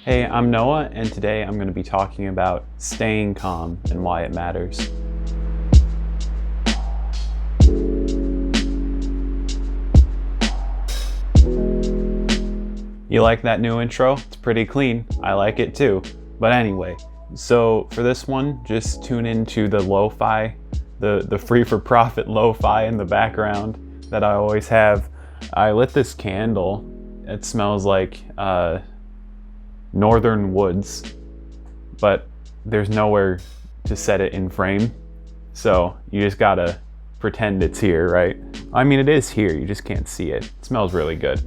Hey, I'm Noah, and today I'm going to be talking about staying calm and why it matters. You like that new intro? It's pretty clean. I like it too. But anyway, so for this one, just tune into the lo-fi, the free for profit lo-fi in the background that I always have. I lit this candle. It smells like northern woods, but there's nowhere to set it in frame, so you just gotta pretend it's here, right? I mean, it is here, you just can't see it. It smells really good.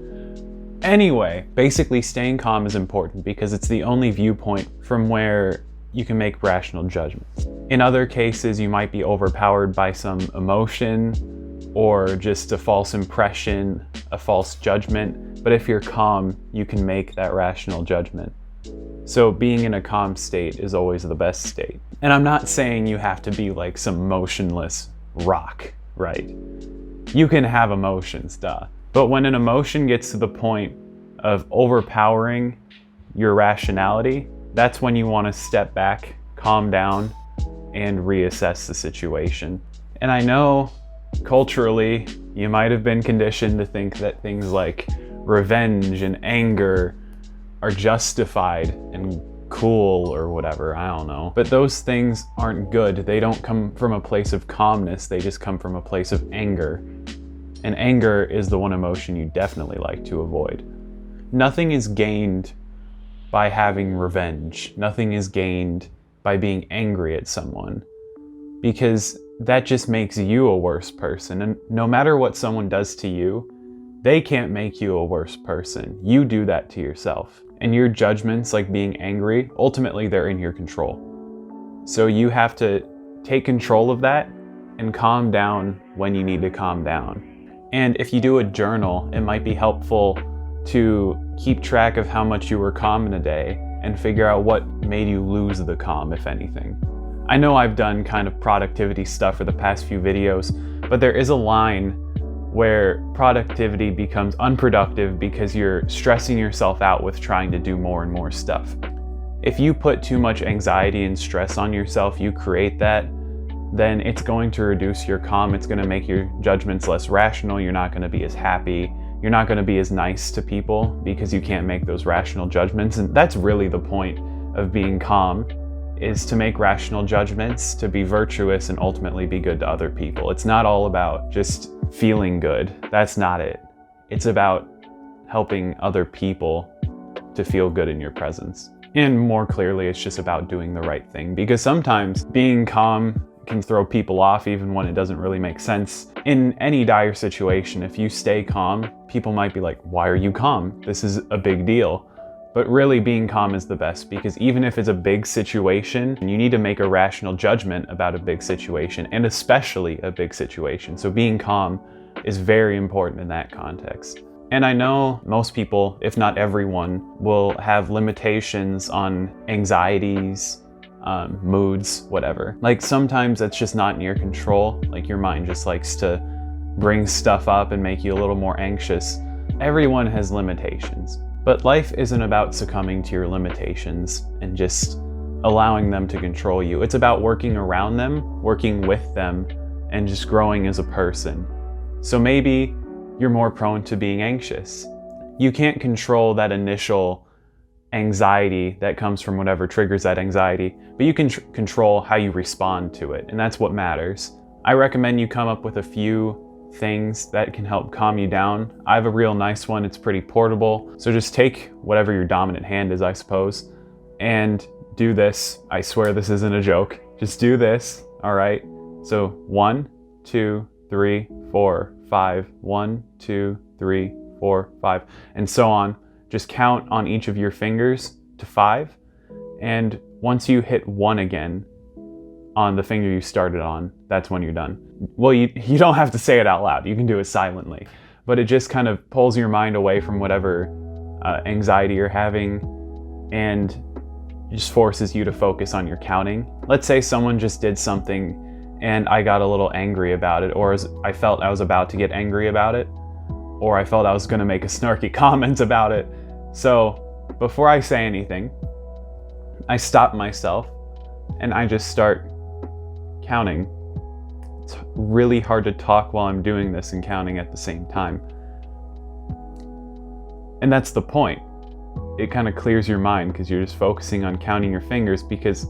Anyway, basically staying calm is important because it's the only viewpoint from where you can make rational judgments. In other cases, you might be overpowered by some emotion or just a false impression, a false judgment. But if you're calm, you can make that rational judgment. So being in a calm state is always the best state. And I'm not saying you have to be like some motionless rock, right? You can have emotions, duh. But when an emotion gets to the point of overpowering your rationality, that's when you want to step back, calm down, and reassess the situation. And I know culturally, you might have been conditioned to think that things like revenge and anger are justified and cool or whatever, I don't know. But those things aren't good. They don't come from a place of calmness, they just come from a place of anger. And anger is the one emotion you definitely like to avoid. Nothing is gained by having revenge. Nothing is gained by being angry at someone, because that just makes you a worse person. And no matter what someone does to you, they can't make you a worse person. You do that to yourself. And your judgments, like being angry, ultimately they're in your control. So you have to take control of that and calm down when you need to calm down. And if you do a journal, it might be helpful to keep track of how much you were calm in a day and figure out what made you lose the calm, if anything. I know I've done kind of productivity stuff for the past few videos, but there is a line where productivity becomes unproductive because you're stressing yourself out with trying to do more and more stuff. If you put too much anxiety and stress on yourself, you create that, then it's going to reduce your calm. It's going to make your judgments less rational. You're not going to be as happy. You're not going to be as nice to people because you can't make those rational judgments. And that's really the point of being calm, is to make rational judgments, to be virtuous and ultimately be good to other people. It's not all about just feeling good. That's not it. It's about helping other people to feel good in your presence. And more clearly, it's just about doing the right thing, because sometimes being calm can throw people off even when it doesn't really make sense. In any dire situation, if you stay calm, people might be like, why are you calm? This is a big deal. But really, being calm is the best, because even if it's a big situation, you need to make a rational judgment about a big situation, and especially a big situation. So being calm is very important in that context. And I know most people, if not everyone, will have limitations on anxieties, moods, whatever. Like sometimes that's just not in your control. Like your mind just likes to bring stuff up and make you a little more anxious. Everyone has limitations. But life isn't about succumbing to your limitations and just allowing them to control you. It's about working around them, working with them, and just growing as a person. So maybe you're more prone to being anxious. You can't control that initial anxiety that comes from whatever triggers that anxiety, but you can control how you respond to it, and that's what matters. I recommend you come up with a few things that can help calm you down. I have a real nice one. It's pretty portable. So just take whatever your dominant hand is, I suppose, and do this. I swear this isn't a joke. Just do this, all right? So 1, 2, 3, 4, 5. 1, 2, 3, 4, 5, and so on. Just count on each of your fingers to 5. And once you hit 1 again, on the finger you started on, that's when you're done. Well, you don't have to say it out loud. You can do it silently. But it just kind of pulls your mind away from whatever anxiety you're having and just forces you to focus on your counting. Let's say someone just did something and I got a little angry about it, or I felt I was about to get angry about it, or I felt I was going to make a snarky comment about it. So before I say anything, I stop myself and I just start counting. It's really hard to talk while I'm doing this and counting at the same time. And that's the point. It kind of clears your mind because you're just focusing on counting your fingers, because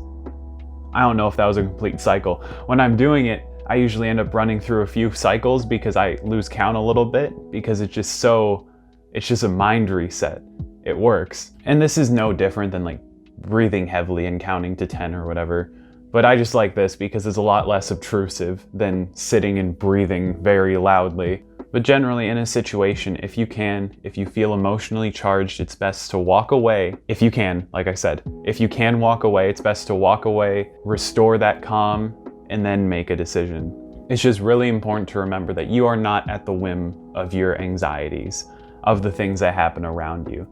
I don't know if that was a complete cycle. When I'm doing it, I usually end up running through a few cycles because I lose count a little bit, because it's just a mind reset. It works. And this is no different than like breathing heavily and counting to 10 or whatever. But I just like this because it's a lot less obtrusive than sitting and breathing very loudly. But generally in a situation, if you feel emotionally charged, it's best to walk away. If you can, like I said, if you can walk away, it's best to walk away, restore that calm, and then make a decision. It's just really important to remember that you are not at the whim of your anxieties, of the things that happen around you.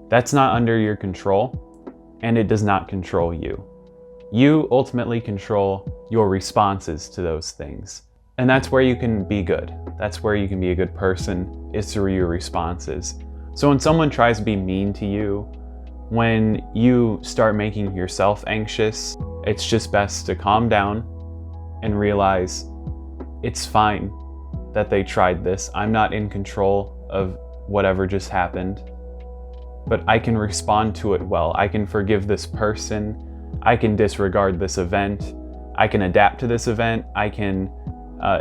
That's not under your control, and it does not control you. You ultimately control your responses to those things. And that's where you can be good. That's where you can be a good person, is through your responses. So when someone tries to be mean to you, when you start making yourself anxious, it's just best to calm down and realize it's fine that they tried this. I'm not in control of whatever just happened, but I can respond to it well. I can forgive this person. I can disregard this event. I can adapt to this event. I can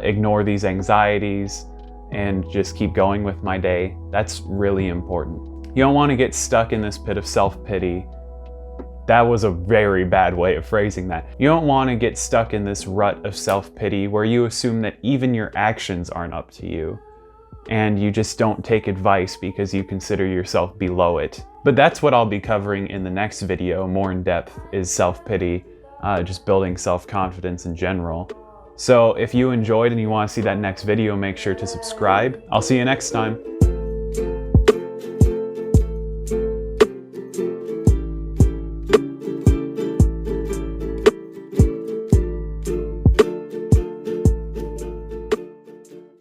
ignore these anxieties and just keep going with my day. That's really important. You don't want to get stuck in this pit of self-pity. That was a very bad way of phrasing that. You don't want to get stuck in this rut of self-pity where you assume that even your actions aren't up to you, and you just don't take advice because you consider yourself below it. But that's what I'll be covering in the next video, more in depth, is self-pity, just building self-confidence in general. So if you enjoyed and you want to see that next video, make sure to subscribe. I'll see you next time.